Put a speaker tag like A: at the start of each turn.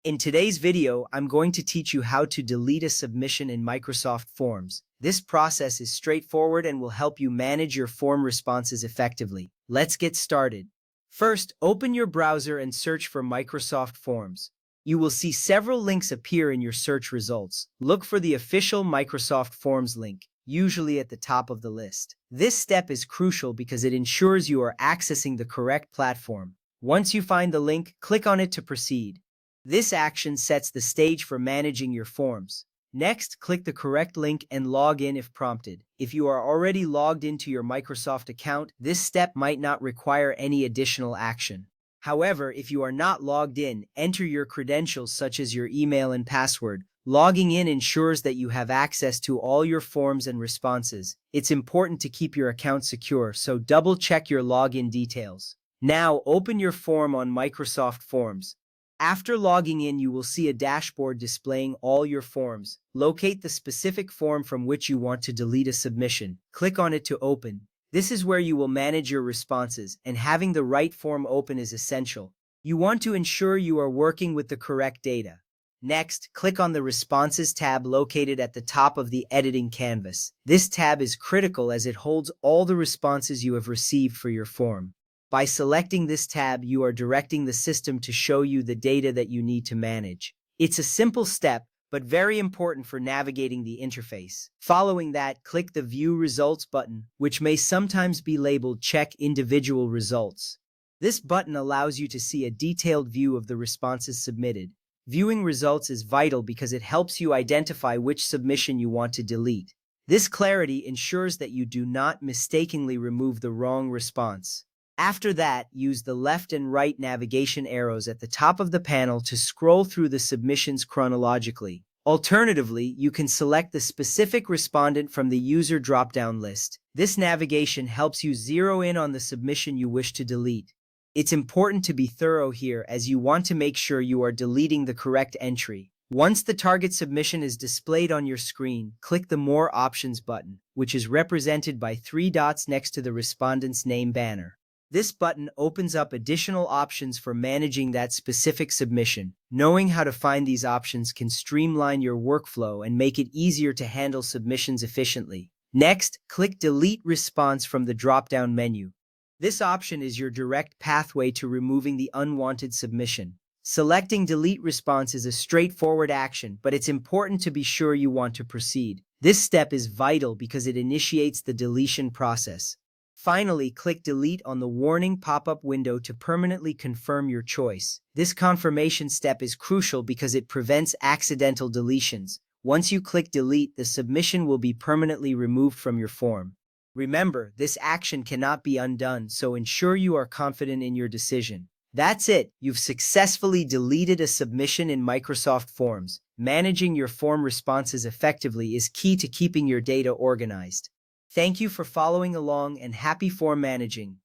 A: In today's video, I'm going to teach you how to delete a submission in Microsoft Forms. This process is straightforward and will help you manage your form responses effectively. Let's get started. First, open your browser and search for Microsoft Forms. You will see several links appear in your search results. Look for the official Microsoft Forms link, usually at the top of the list. This step is crucial because it ensures you are accessing the correct platform. Once you find the link, click on it to proceed. This action sets the stage for managing your forms. Next, click the correct link and log in if prompted. If you are already logged into your Microsoft account, this step might not require any additional action. However, if you are not logged in, enter your credentials such as your email and password. Logging in ensures that you have access to all your forms and responses. It's important to keep your account secure, so double-check your login details. Now, open your form on Microsoft Forms. After logging in, you will see a dashboard displaying all your forms. Locate the specific form from which you want to delete a submission. Click on it to open. This is where you will manage your responses, and having the right form open is essential. You want to ensure you are working with the correct data. Next, click on the Responses tab located at the top of the editing canvas. This tab is critical as it holds all the responses you have received for your form. By selecting this tab, you are directing the system to show you the data that you need to manage. It's a simple step, but very important for navigating the interface. Following that, click the View Results button, which may sometimes be labeled Check Individual Results. This button allows you to see a detailed view of the responses submitted. Viewing results is vital because it helps you identify which submission you want to delete. This clarity ensures that you do not mistakenly remove the wrong response. After that, use the left and right navigation arrows at the top of the panel to scroll through the submissions chronologically. Alternatively, you can select the specific respondent from the user drop-down list. This navigation helps you zero in on the submission you wish to delete. It's important to be thorough here as you want to make sure you are deleting the correct entry. Once the target submission is displayed on your screen, click the More Options button, which is represented by 3 dots next to the respondent's name banner. This button opens up additional options for managing that specific submission. Knowing how to find these options can streamline your workflow and make it easier to handle submissions efficiently. Next, click Delete Response from the drop-down menu. This option is your direct pathway to removing the unwanted submission. Selecting Delete Response is a straightforward action, but it's important to be sure you want to proceed. This step is vital because it initiates the deletion process. Finally, click Delete on the warning pop-up window to permanently confirm your choice. This confirmation step is crucial because it prevents accidental deletions. Once you click Delete, the submission will be permanently removed from your form. Remember, this action cannot be undone, so ensure you are confident in your decision. That's it! You've successfully deleted a submission in Microsoft Forms. Managing your form responses effectively is key to keeping your data organized. Thank you for following along and happy form managing.